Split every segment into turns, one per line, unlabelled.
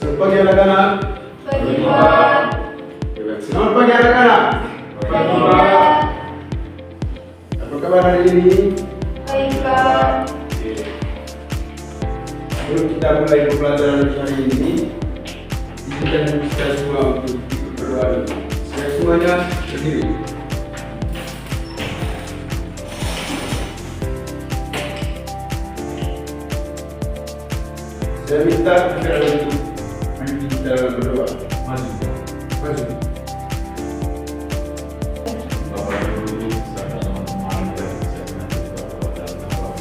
Selamat pagi anak-anak.
Pagi, Pak.
Selamat pagi anak-anak.
Pagi, Pak.
Apa kabar hari ini?
Baik, Pak.
Sebelum kita mulai pembelajaran hari ini, izinkan kita semua untuk berdoa dulu. Saya semuanya berdiri. Saya minta kita untuk kita berdoa. Maju.
Bapak Ibu serta teman-teman yang saya kenal pada sama-sama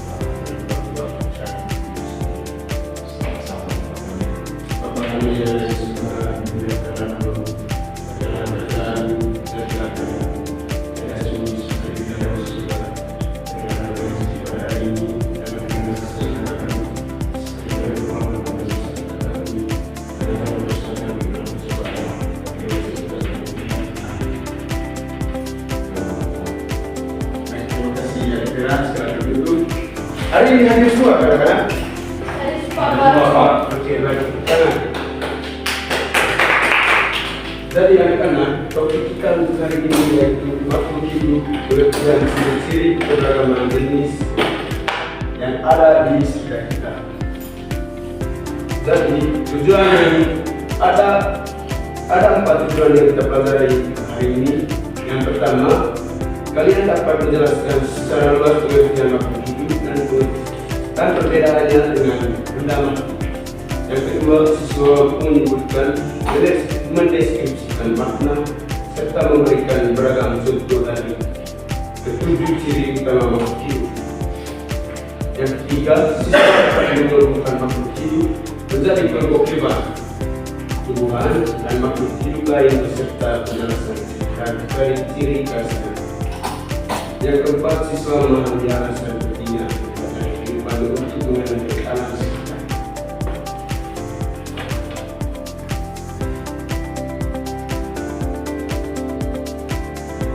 Bapak kami yang sekarang dimuliakan dulu dan silakan Yesus seperti dalam segala dengan pada hari ini dan dengan segala hari ini hadir semua kadang-kadang.
Hari Pak.
Oke, baik. Jadi anak-anak, topik kita untuk hari ini yaitu makhluk hidup berkesan ciri-ciri keberagaman jenis yang ada di sekitar kita. Jadi tujuannya ada 4 tujuan yang kita pelajari hari ini. Yang pertama, kalian dapat menjelaskan secara luas pengertian makhluk hidup dan perbedaannya dengan benda mati. Yang kedua, siswa menyebutkan, mendeskripsikan makna serta memberikan beragam contoh dari ketujuh ciri utama makhluk hidup. Yang ketiga, siswa dapat menggabungkan makhluk hidup menjadi kelompok hewan, tumbuhan dan makhluk hidup lain beserta penjelasan dari ciri khasnya. Yang keempat, siswa memahami alasan pentingnya dari kehidupan untuk mengenai alam sekitar.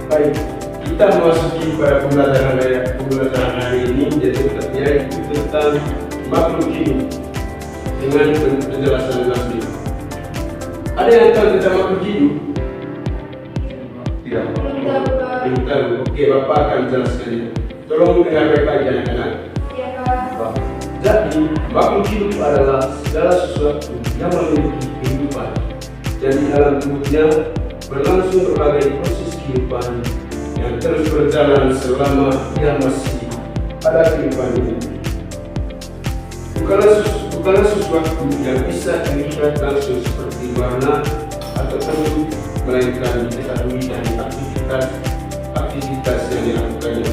Baik, kita memasuki pada pembelajaran hari ini, yaitu tentang makhluk hidup dengan penjelasan lebih. Ada yang tahu tentang makhluk hidup? Tidak. Belum tahu. Oke, Bapak akan menjelaskannya. Tolong dengar baik-baik anak-anak.
Iya, Pak.
Jadi, makhluk hidup adalah segala sesuatu yang memiliki kehidupan. Jadi dalam tubuhnya berlangsung berbagai proses kehidupan yang terus berjalan selama ia masih ada kehidupan ini. Bukanlah sesuatu yang bisa dilihat langsung seperti warna atau bentuk, melainkan diketahui dari aktivitas yang dilakukannya.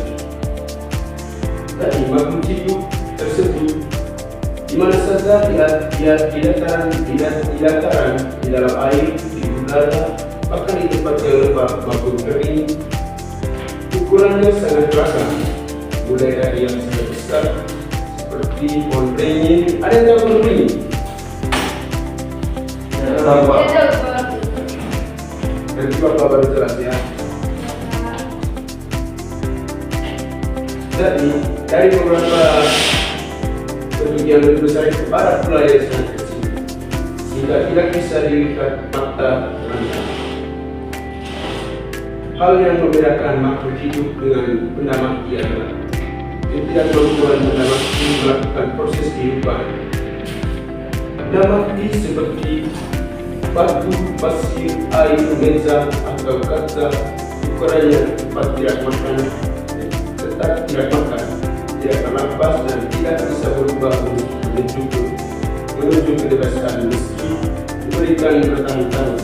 Tadi makhluk hidup tersebut di mana saja dia di dataran, di dalam air, di udara, bahkan di tempat yang lembab maupun kering. Ukurannya sangat beragam, mulai dari yang sangat besar seperti pohon beringin. Ada yang tahu pohon beringin?
Iya, Pak.
Nanti Bapak baru jelas ya. Jadi dari beberapa bentuk yang lebih besar itu ada pula yang sangat kecil, sehingga tidak bisa dilihat mata manusia. Hal yang membedakan makhluk hidup dengan benda mati adalah ketidakmampuan benda mati melakukan proses kehidupan. Benda mati seperti batu, pasir, air, meja, atau kaca ukurannya tetap tidak makan, tidak bernafas dan tidak bisa berubah menuju kebebasan meski diberikan bertahun-tahun.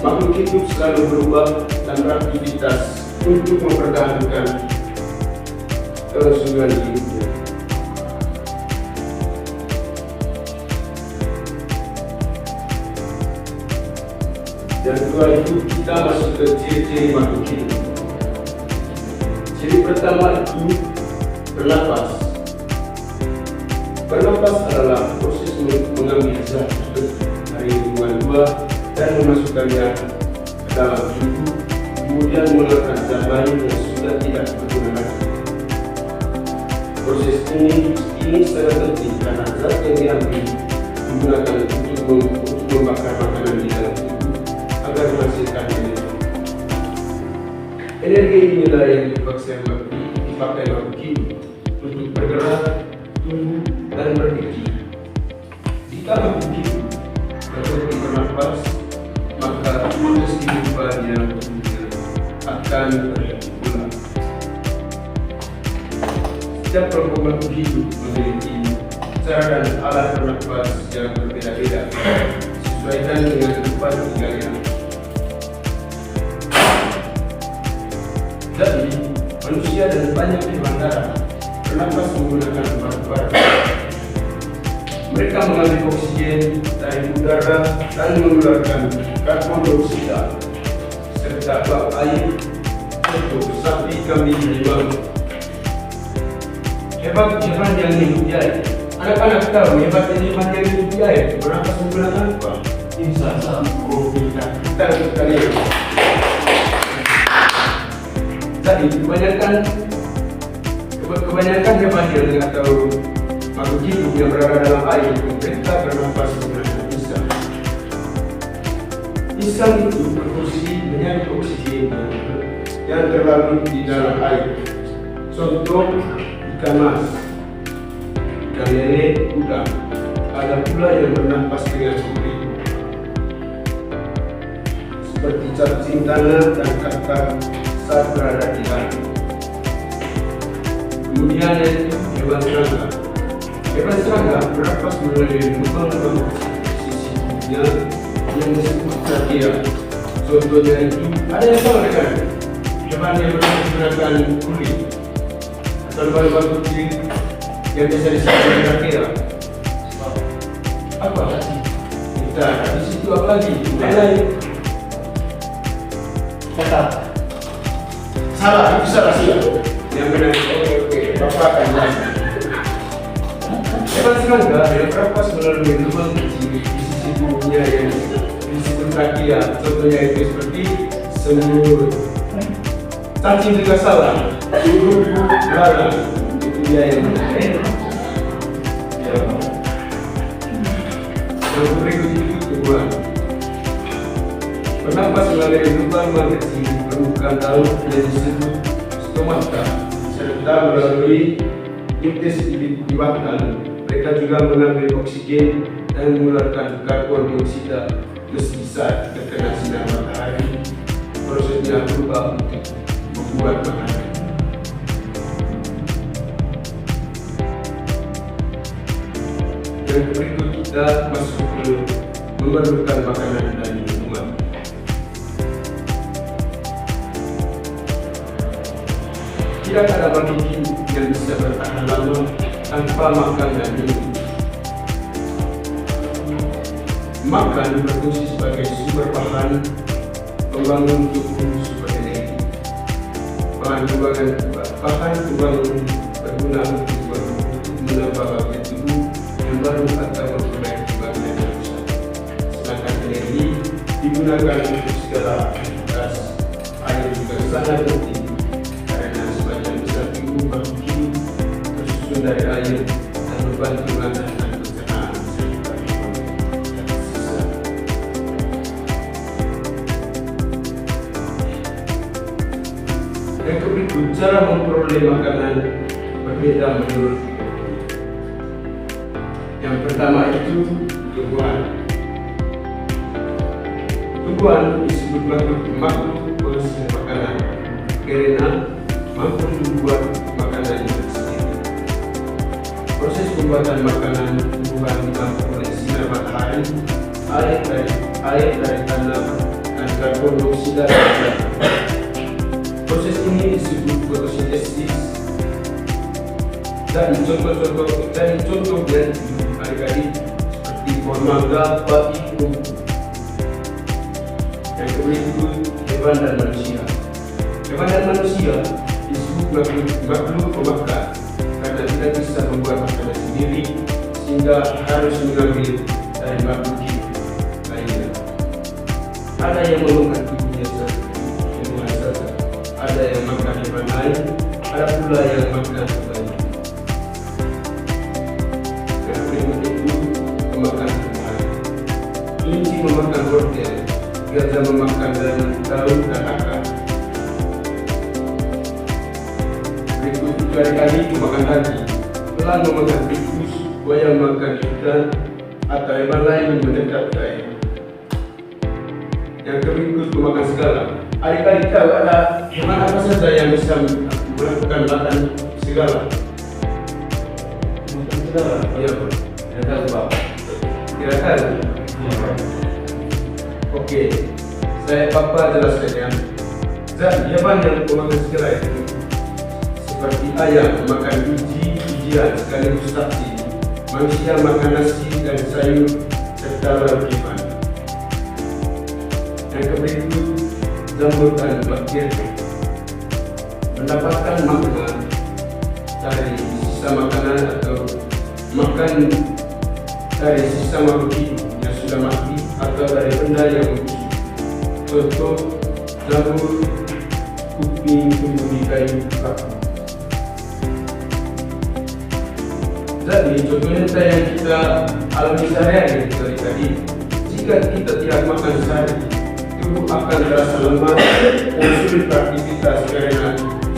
Makhluk hidup selalu berubah dan beraktivitas untuk mempertahankan kelangsungan hidupnya. Dan setelah itu kita masuk ke ciri-ciri makhluk hidup. Ciri pertama itu bernapas. Bernapas adalah proses mengambil zat dari hubungan luar dan memasukkannya ke dalam tubuh, kemudian mengeluarkan zat lain yang sudah tidak berguna lagi. Proses ini sangat penting karena zat yang diambil digunakan untuk membakar makanan di dalam tubuh agar menghasilkan energi. Energi inilah yang dipakai makhluk hidup untuk bergerak, tumbuh, dan berpikir. Jika makhluk hidup berhenti bernafas, maka proses kehidupan yang tubuhnya akan terjadi pula. Setiap kelompok makhluk hidup memiliki cara dan alat bernafas yang berbeda-beda sesuaikan dengan kehidupan tinggalnya. Jadi, manusia dan banyak hewan darat bernafas menggunakan paru-paru. Mereka mengambil oksigen dari udara dan mengeluarkan karbon dioksida serta bak air untuk sapi, kambing, harimau. Hebat hewan yang hidup di air. Anak-anak tahu hebat hewan yang hidup di air bernafas menggunakan apa? Insang. Oh, kita kalian. Jadi kebanyakan hewan yang atau makhluk hidup yang berada dalam air mereka bernafas menggunakan insang. Insang itu berfungsi menyaring oksigen yang terlarut di dalam air. Contoh ikan mas, ikan lele, udang. Ada pula yang bernafas dengan kulit seperti cacing tanah dan kakak saat berada di laut. Kemudian yaitu hewan serangga. Hewan serangga bernafas melalui lubang-lubang sisi tubuhnya yang disebut trachea. Contohnya itu ada yang sama dengan hewan yang bernafas menggunakan kulit atau lubang-lubang kecil yang biasa disebut trachea. Apa? Kita di situ apa lagi? Lain.
Kata
Salah, itu salah sih. Yang benar. Oke. Bapak akan jelaskan. Hewan serangga yang bernafas melalui lubang kecil di sisi tubuhnya yang disebut trachea. Contohnya itu seperti semut. Cacing juga salah. Burung, lalat. Itu dia yang benar. Yang berikut itu tumbuhan. Bernafas melalui lubang-lubang kecil di permukaan laut yang disebut stomata, serta melalui nutrisi di batang. Mereka juga mengambil oksigen dan mengeluarkan karbon dioksida meski saat terkena sinar matahari. Prosesnya berubah untuk membuat makanan. Yang berikut kita masuk ke memerlukan makanan dan minuman. Tidak ada makhluk hidup yang bisa bertahan lama tanpa makan dan minum. Makan berfungsi sebagai sumber bahan pembangun tubuh seperti energi. Bahan pembangun berguna untuk menambah bagian tubuh yang baru atau memperbaiki bagian yang rusak. Sedangkan energi digunakan untuk segala aktivitas. Air juga sangat penting. Dari air dan membantu melancarkan pencernaan serta sisa. Yang berikut cara memperoleh makanan berbeda menurut yang pertama itu tumbuhan. Tumbuhan disebut makhluk penghasil makanan karena mampu membuat makanan itu. Proses pembuatan makanan tumbuhan dibantu oleh sinar matahari, air dari tanah, dan karbon dioksida dari udara. Proses ini disebut fotosintesis. Dan contohnya adik-adik seperti pohon mangga, padi, bambu. Yang berikut hewan dan manusia. Hewan dan manusia disebut makhluk pemakan karena tidak bisa membuat makanan sendiri sehingga harus mengambil dari makhluk hidup lainnya. Ada yang memakan tubuhnya saja, ada yang makan hewan lain, ada pula yang makan hewan. Yang berikut itu pemakan tumbuhan. kelinci memakan wortel, gajah memakan daun dan akar. Berikut itu hari-hari makan daging, elang memakan tikus, buaya makan ikan, atau hewan lain yang mendekat ke air. Yang berikut memakan segala. Adik-adik tahu ada hewan apa saja yang bisa melakukan makan segala?
Makan segala.
Iya, Pak.
Tidak tahu Pak.
Tidak tahu.
Iya Pak.
Oke, saya Papa jelaskan ya. Zat hewan yang memakan segala itu seperti ayam memakan biji-bijian sekaligus sapi, manusia makan nasi dan sayur serta lauk-laukan. Yang berikut jamur dan bakteri mendapatkan makna dari sisa makanan atau makan dari sisa makhluk hidup yang sudah mati atau dari benda yang membusuk. Contoh jamur kuping tumbuh di kayu baku. Jadi contohnya yang kita alami sehari-hari dari tadi, jika kita tidak makan sehari, tubuh akan terasa lemah dan sulit beraktivitas karena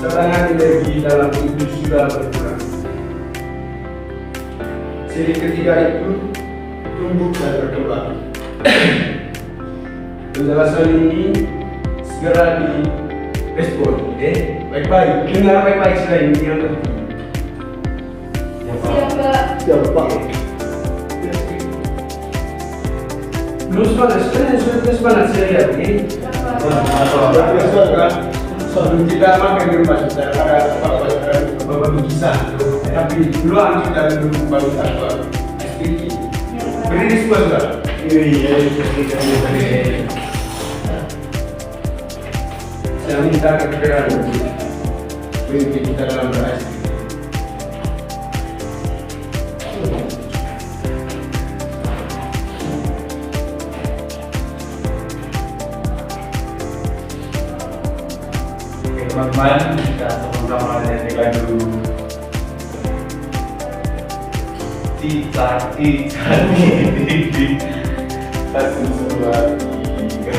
cadangan energi dalam tubuh sudah berkurang. Ciri ketiga itu tumbuh dan berkembang. Penjelasan ini segera direspon, baik-baik. Dengar baik-baik sudah ini yang penting.
Siap, Pak.
Belum semangat, sudah semangat saya lihat ini. Sebelum kita makan di rumah kita ada apa lukisan, tapi duluan kita dulu baru apa sedikit. Berdiri semua sudah.
Iya.
Saya minta kekeran memimpin kita dalam berhasil.
Teman-teman, kita sama-sama menyanyikan dulu cita-cita di satu dua tiga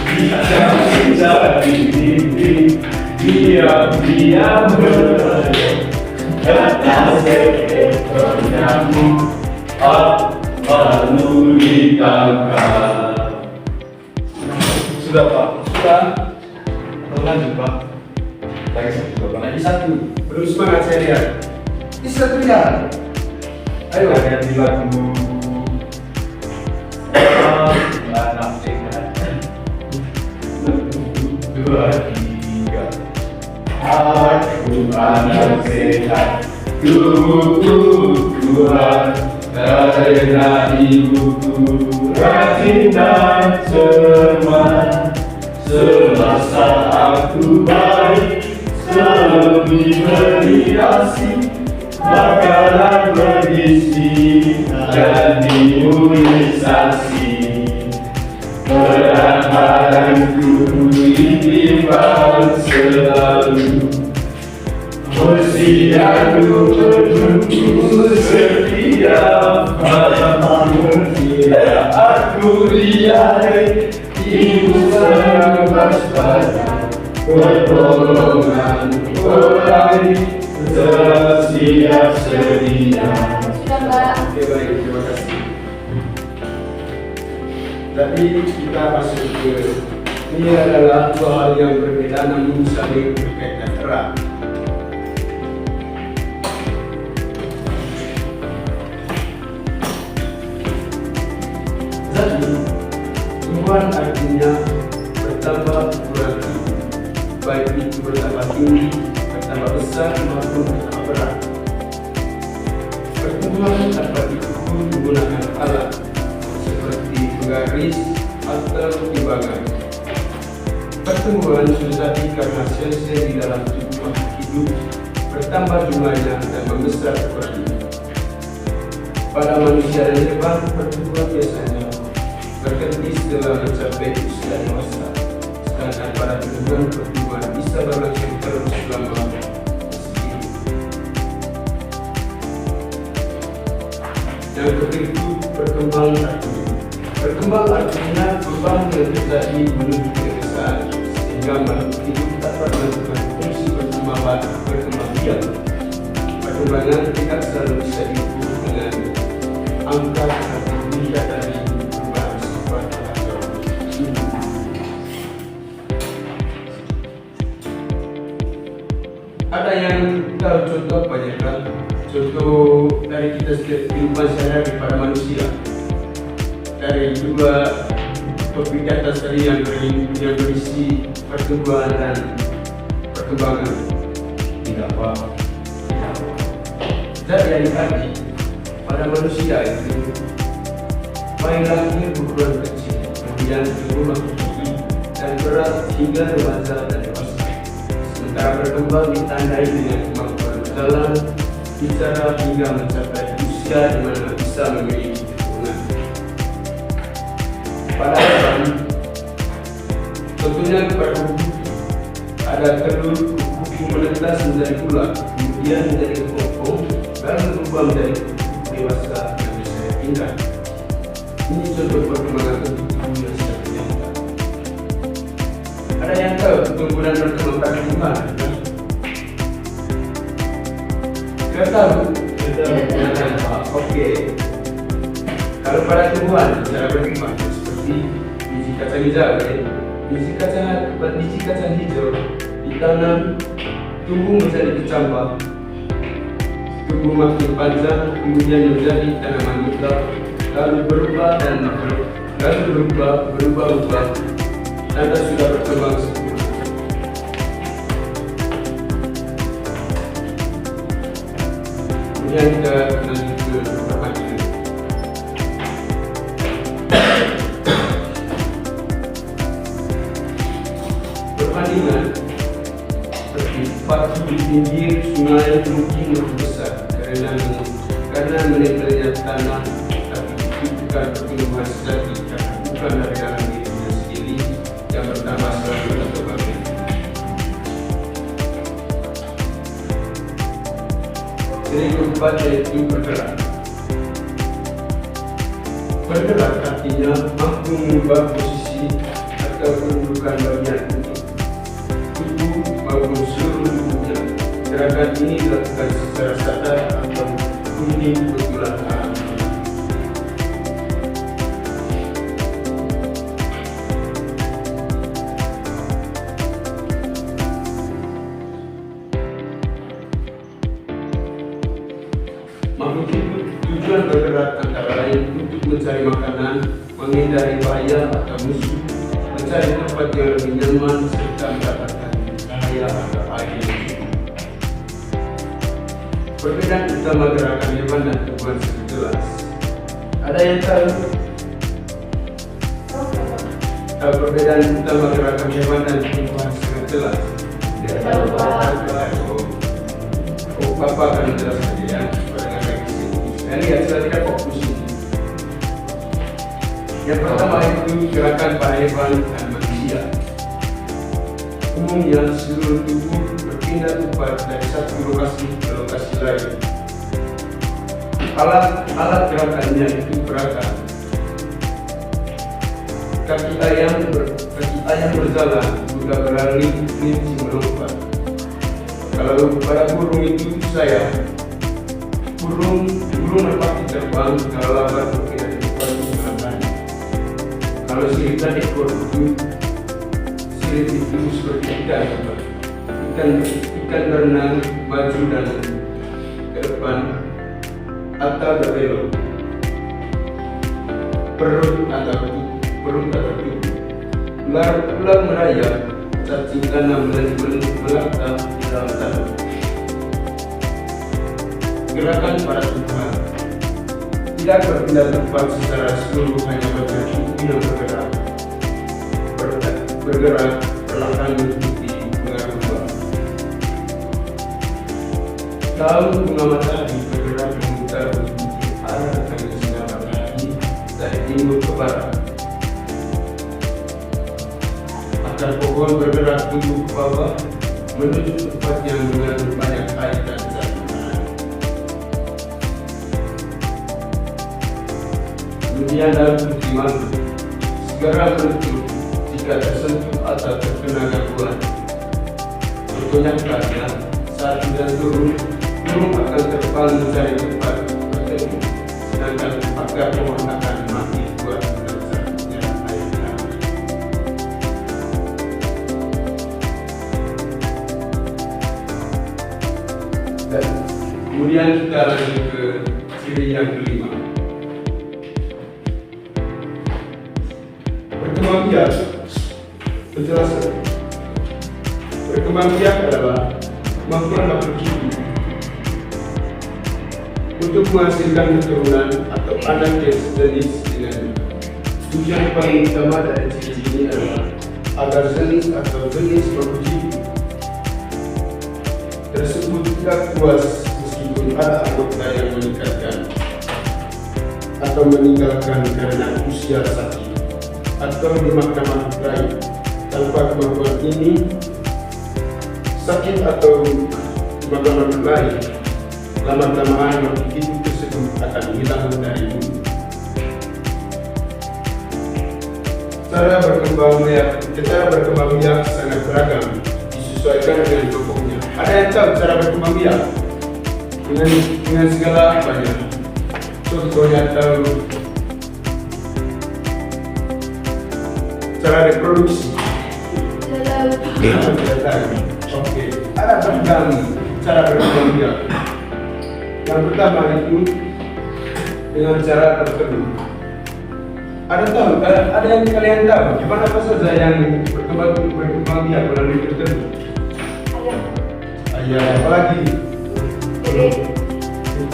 cita-cita di diam-diam berlayar atas seekor nyamuk lalu ditangkap. Sudah Pak? Sudah. Lanjut Pak. Lagi satu Pak.
Lagi satu. Belum semangat saya lihat. Ini satu ya. Ayo.
Kalian di lagu. Anak sehat. 2, 3. Aku anak sehat. Tubuhku kuat karena ibuku rajin dan cermat. Semasa aku baik, selebih berhiasi, makanan bergizi dan imunisasi. Berat badanku ditimbang selalu, posyandu penuh setiap malam. Aku riai ibu waspada, pertolongan orang siap sedia.
Sudah, Pak.
Oke, baik, terima kasih. Tadi kita masuk ke ini adalah dua hal yang berbeda namun saling berkaitan erat. Jadi tumbuhan artinya bertambah ukuran tubuh, baik itu bertambah tinggi, bertambah besar maupun bertambah berat. Pertumbuhan dapat diukur menggunakan alat seperti penggaris atau timbangan. Pertumbuhan terjadi karena sel-sel di dalam tubuh makhluk hidup bertambah jumlahnya dan membesar ukurannya. Pada manusia dan hewan, pertumbuhan biasanya berhenti setelah mencapai usia dewasa, sedangkan pada tumbuhan pertumbuhan bisa berlangsung terus selama hidup. Yang berikut berkembang artinya Berkembang artinya perubahan yang terjadi menuju kebiasaan sehingga makhluk hidup dapat melakukan fungsi berkembang biak. Perkembangan tidak selalu bisa diukur dengan angka atau dilihat dari perubahan sifat atau hidup. Ada yang tahu contoh banyak kan? Contoh dari kita kehidupan sehari-hari pada manusia. Dari dua topik atas tadi yang berisi pertumbuhan dan perkembangan. Tidak apa. Zat yang tadi pada manusia itu bayi lahir berukuran kecil, kemudian tumbuh tinggi dan berat hingga dewasa dan dewasa. Sementara berkembang ditandai dengan kemampuan berjalan, bicara hingga mencapai usia di mana bisa memiliki keturunan. Pada hewan, tentunya pada kuku ada telur, kuku menetas menjadi ular, kemudian menjadi kepompong, lalu berubah menjadi kuku dewasa yang bisa dipindah. Ini contoh perkembangan tubuh yang sangat nyata. Ada yang tahu pertumbuhan dan perkembangan gimana? Tidak tahu? Oke. Kalau pada tumbuhan cara berkembang seperti biji kacang hijau, biji kacang hijau ditanam, tumbuh menjadi kecambah, tumbuh makin panjang, kemudian menjadi tanaman muda, lalu berubah, tanda sudah berkembang sempurna. Kemudian kita lanjut ke pertanyaan. Perbandingan seperti batu di pinggir sungai mungkin lebih besar karena menetranya tanah, tapi itu bukan pertumbuhan sejati karena bukan dari dalam dirinya sendiri yang pertama selalu atau bagian. Jadi keempat yaitu bergerak. Bergerak artinya mampu mengubah posisi atau kedudukan bagian tubuh maupun seluruh tubuhnya. Gerakan ini dilakukan secara sadar atau murni berulang kali. Makhluk hidup tujuan bergerak antara lain untuk mencari makanan, menghindari bahaya atau musuh, mencari tempat yang lebih nyaman, serta mendapatkan cahaya atau air yang cukup. Perbedaan utama gerakan hewan dan tumbuhan sangat jelas. Ada yang tahu? Perbedaan utama gerakan hewan dan tumbuhan sangat jelas. Bapak akan menjelaskan ya. Lihat, sudah tidak fokus ini. Yang pertama itu gerakan pada hewan dan manusia. Umumnya seluruh tubuh berpindah tempat dari satu lokasi ke lokasi lain. Alat gerakannya itu beragam. Kaki ayam berjalan, kuda berlari, kelinci melompat. Kalau pada burung itu sayap. Burung merpati terbang, kalau labat berpindah di depan belakang. Kalau siritan ekor itu seperti ikan berenang maju dan ke depan atau berbelok. Perut atau tubuh. Ular merayap, cacing tanam melata di dalam tanah. Gerakan para tumbuhan tidak berpindah tempat secara seluruh, hanya bagian tubuh yang bergerak perlahan mengikuti pengaruh buah. Daun bunga matahari bergerak memutar mengikuti arah datangnya sinar matahari dari timur ke barat. Akar pohon bergerak tumbuh ke bawah menuju tempat yang mengandung banyak air dan Kemudian dalam pertimbangan segera menutup jika tersentuh atau terkena gangguan. Contohnya karena saat hujan turun, burung akan terbang mencari tempat berteduh, sedangkan akar pohon akan mati buat menersatnya air tanah. Dan kemudian kita lanjut ke ciri yang kelima. Berkembang biak. Penjelasan. Berkembang biak adalah kemampuan makhluk hidup untuk menghasilkan keturunan atau anak yang sejenis dengannya. Tujuan paling utama dari ciri ini adalah agar jenis atau jenis makhluk hidup tersebut tidak puas meskipun ada anggota yang meningkatkan atau meninggalkan karena usia sakit atau di mahkamah lain. Tanpa kemampuan ini, sakit atau di mahkamah lain, lama-kelamaan makhluk hidup tersebut akan hilang dari bumi. Cara berkembang biak sangat beragam, disesuaikan dengan kelompoknya. Ada yang tahu cara berkembang biak dengan segala apanya. Contohnya tahu cara reproduksi. Oke, ada beragam cara berkembang biak. Yang pertama itu dengan cara berteduh. Ada yang kalian tahu gimana apa saja yang berkembang biak melalui berteduh? Ayam, apa lagi?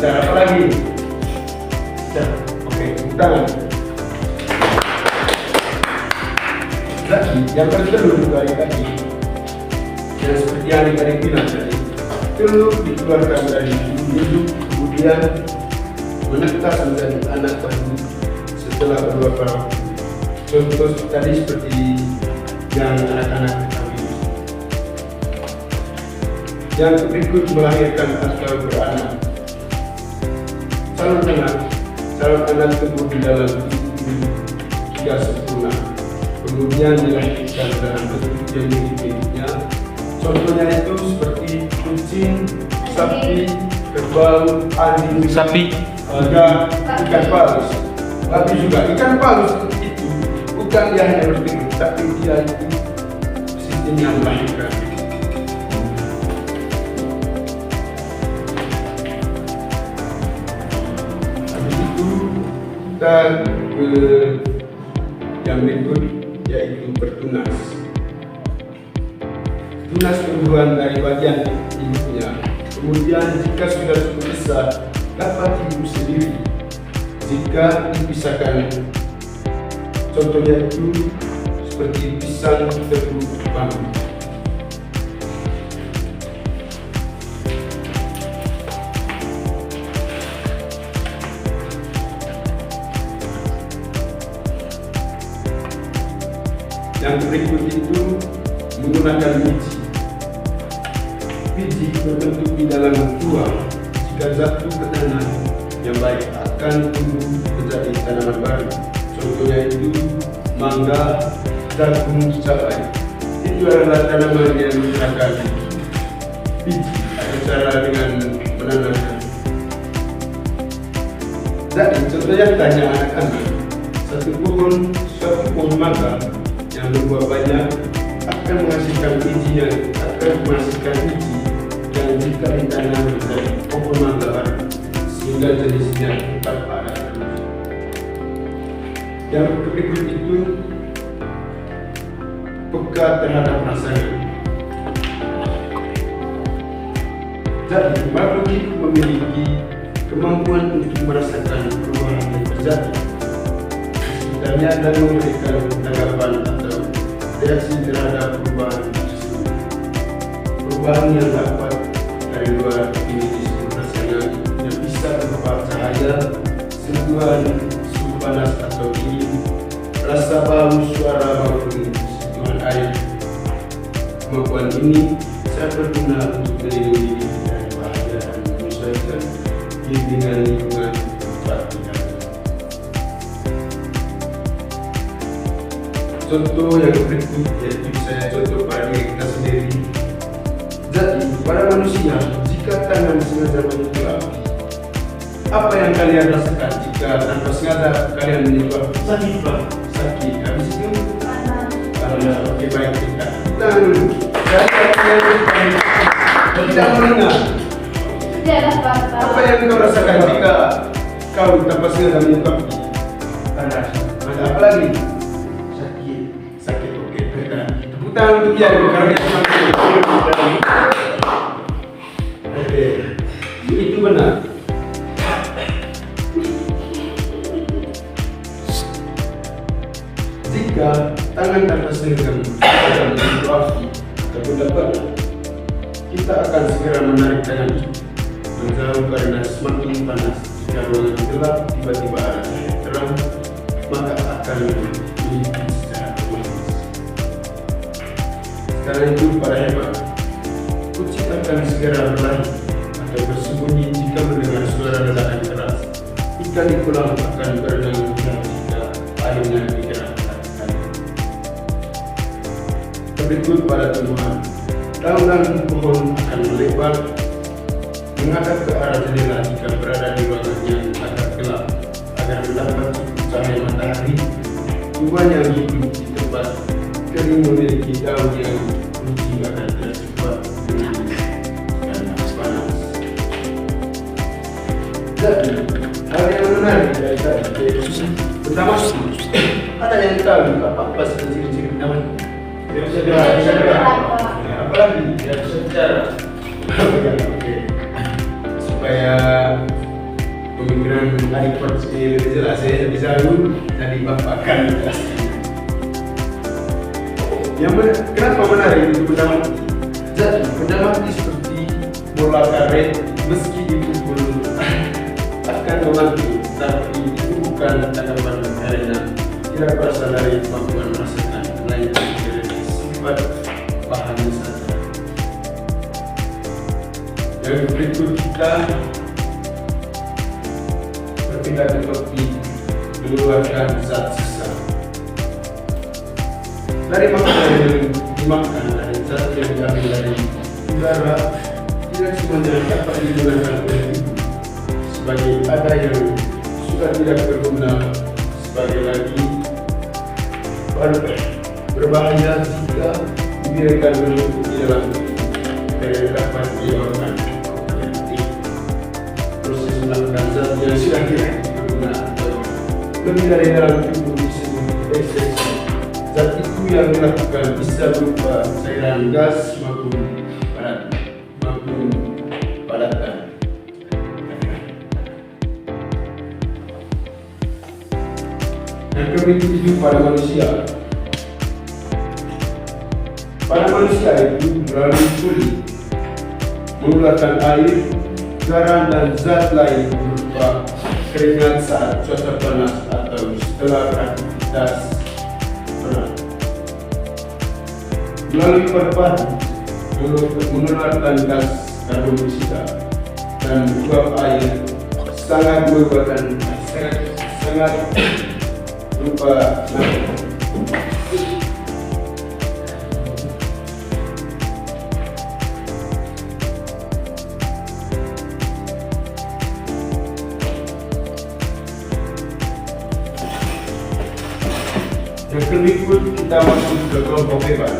Cara apa lagi? Oke, tangan. Lagi, yang bertelur dari kaki. Dan seperti yang tadi bilang tadi, telur dikeluarkan dari induk, kemudian menetas menjadi anak baru setelah beberapa waktu. Contoh tadi seperti yang anak-anak ketahui. Yang berikut melahirkan atau beranak. Calon anak tumbuh di dalam tubuh hingga sempurna, kemudian dilahirkan dalam bentuk yang mirip-miripnya. Contohnya itu seperti kucing, sapi, kerbau, anjing,
Sapi.
ikan paus. Tapi juga ikan paus itu bukan dia hanya bertelur, tapi dia itu sistem yang melahirkan. Dan yang berikut yaitu bertunas. Tunas tumbuhan dari bagian induknya. Kemudian jika sudah cukup besar dapat hidup sendiri. Jika dipisahkan, contohnya itu seperti pisang, tebu, bambu. Yang berikut itu menggunakan biji. Biji berbentuk di dalam tuang. Jika jatuh ke tanah yang baik akan tumbuh menjadi tanaman baru. Contohnya itu mangga, jagung, cabai. Itu adalah tanaman yang menggunakan biji. Ada cara dengan menanamnya. Jadi contohnya tanya anak-anak, suatu pohon mangga yang berbuah banyak akan menghasilkan biji yang jika ditanam menjadi pohon mangga baru sehingga jenisnya tetap ada. Yang berikut itu peka terhadap pasangan. Jadi makhluk hidup memiliki kemampuan untuk merasakan perubahan yang terjadi sekitarnya dan memberikan tanggapan atau reaksi terhadap perubahan tersebut. Perubahan yang dapat dari luar ini disebut rasanya yang bisa berupa cahaya, sentuhan, suhu panas atau dingin, rasa bau, suara maupun sentuhan air. Kemampuan ini sangat berguna untuk melindungi diri dari bahaya dan menyesuaikan diri dengan lingkungan tempat tinggal. contoh yang berikut yaitu saya contoh pada diri kita sendiri. Jadi pada manusia, jika tangan sengaja menyentuh api, apa yang kalian rasakan jika tanpa sengaja kalian menyentuh api?
Sakit Pak.
Sakit. Habis itu
panas.
oke, baik, kita dulu. Tidak mendengar.
Tidak apa-apa.
Apa yang kau rasakan jika kau tanpa sengaja menyentuh api?
Panas.
Ada apa lagi?
Sakit.
Sakit. Oke, kita tepuk tangan untuk dia karena dia semakin. Oke, itu benar. Jika tangan tanpa sengaja menyentuh api ataupun dapat, kita akan segera menarik tangan itu menjauh karena semakin panas. Jika ruangan gelap tiba-tiba ada cahaya terang, maka akan menyimpan secara otomatis. Karena itu para hebat, kucing akan segera berlari atau bersembunyi jika mendengar suara ledakan keras. Ikan di kolam akan berenang jika airnya digerakkan. Berikut para tumbuhan, daun-daun pohon akan melebar menghadap ke arah jendela jika berada di ruangan yang agak gelap agar mendapat cahaya matahari. Tumbuhan yang hidup di tempat kering memiliki daun yang runcing akan tidak cepat menangis karena panas. Jadi, hal yang menarik dari tadi yaitu pertama, ada yang tahu apa sih ciri-ciri pendapat? Dia bisa gerak. Apalagi dia bisa bicara. Oke. Supaya pemikiran adik ini lebih jelas, saya bisa dulu dan dipaparkan. Kenapa menarik itu pendapat? Jadi pendapat ini seperti bola karet, meski dipukul akan memantul, tapi itu bukan tanggapan karena tidak berasal dari kemampuan merasakan, melainkan dari sifat bahannya saja. Yang berikut kita berpindah ke topik mengeluarkan zat sisa. Dari makanan yang dimakan dan zat yang diambil dari udara tidak semuanya dapat digunakan oleh tubuh. Sebagai ada yang sudah tidak berguna, sebagai lagi berbahaya jika dibiarkan menumpuk di dalam dan dapat dikeluarkan. Proses melakukan zat yang sudah tidak berguna atau lebih dari dalam tubuh disebut ekseksi. Zat itu yang dilakukan bisa berupa cairan gas maupun padatan. Yang berikut itu pada manusia. Pada manusia itu melalui kulit mengeluarkan air, garam dan zat lain berupa keringat saat cuaca panas atau setelah aktivitas berat. Melalui paru-paru mengeluarkan gas karbon dioksida dan uap air sangat berupa Yang berikut kita masuk ke kelompok hebat.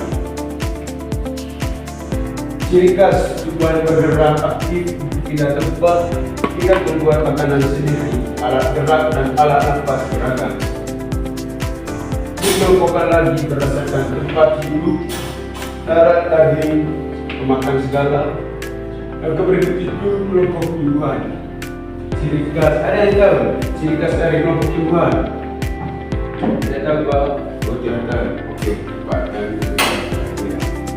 Ciri khas tubuhan bergerak aktif, tidak tempat, tidak membuat makanan sendiri, alat gerak dan alat nafas beragam. Dikelompokkan lagi berdasarkan tempat hidup, darat, daging, pemakan segala. Yang berikut itu kelompok tumbuhan. Ciri khas, ada yang tahu ciri khas dari kelompok tumbuhan? Tidak tahu Pak? Oh tidak tahu. Oke, Pak.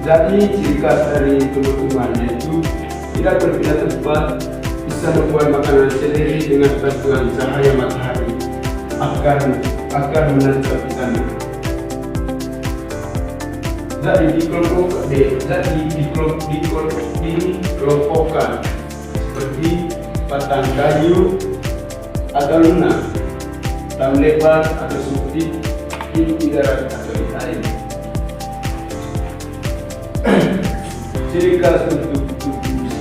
Jadi ciri khas dari tumbuhan yaitu tidak berpindah tempat, bisa membuat makanan sendiri dengan bantuan cahaya matahari, akan menancap di tanah. Jadi dikelompokkan seperti batang kayu atau lunak, daun lebar atau sempit, inti darat atau air. Ciri khas untuk tubuh.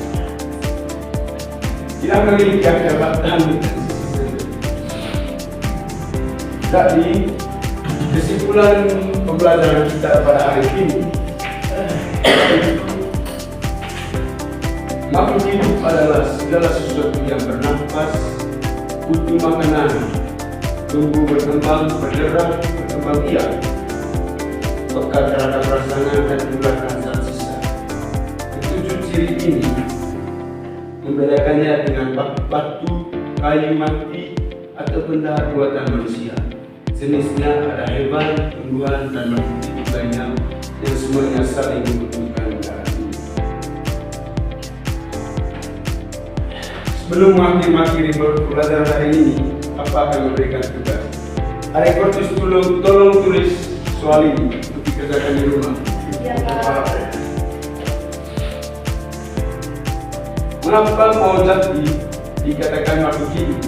Tidak memiliki jabatan. Jadi kesimpulan pembelajaran kita pada hari ini, makhluk hidup adalah segala sesuatu yang bernafas, butuh makanan, tumbuh berkembang, bergerak, berkembang biak, peka terhadap rangsangan dan tindakan zat sisa. Ketujuh ciri ini membedakannya dengan batu, kayu mati, atau benda buatan manusia. Jenisnya ada hewan, tumbuhan, dan makhluk hidup lainnya yang semuanya saling membutuhkan dalam ini. Sebelum mengakhiri pelajaran hari ini, apa akan memberikan tugas? Adik Kortus tolong tulis soal ini untuk dikerjakan di rumah.
Ya, Pak.
Mengapa pohon jati dikatakan makhluk hidup?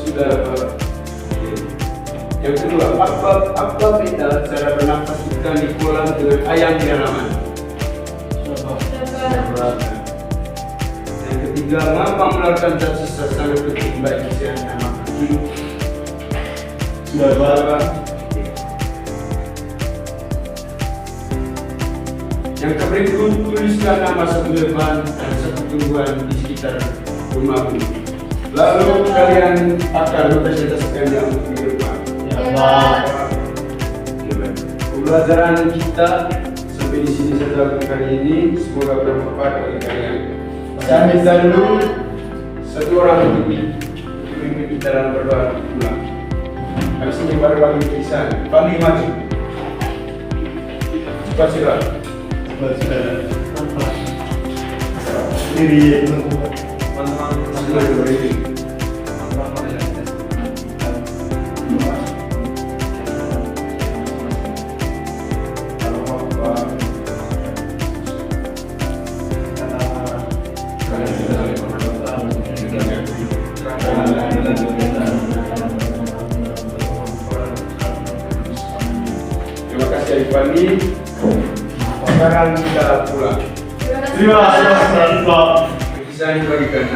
Sudah Pak. Oke. Yang kedua, apa beda cara bernafas ikan di kolam dengan ayam di halaman? Yang ketiga, mengapa mengeluarkan zat sisa sangat penting bagi kesehatan makhluk hidup? Sudah Pak. Yang keberikut, tuliskan nama satu hewan dan satu tumbuhan di sekitar rumahmu. Lalu kalian akan mempresentasikan yang di depan.
Ya, Pak.
Pembelajaran kita sampai di sini saja untuk kali ini. Semoga bermanfaat bagi kalian. Saya minta dulu satu orang untuk memimpin kita dalam berdoa pulang. Habis ini baru bagi tulisan. Paling maju. Cepat sila.
Diri
Terima kasih Fani. Sekarang kita pulang.
Terima kasih Pak.
Bisa dibagikan.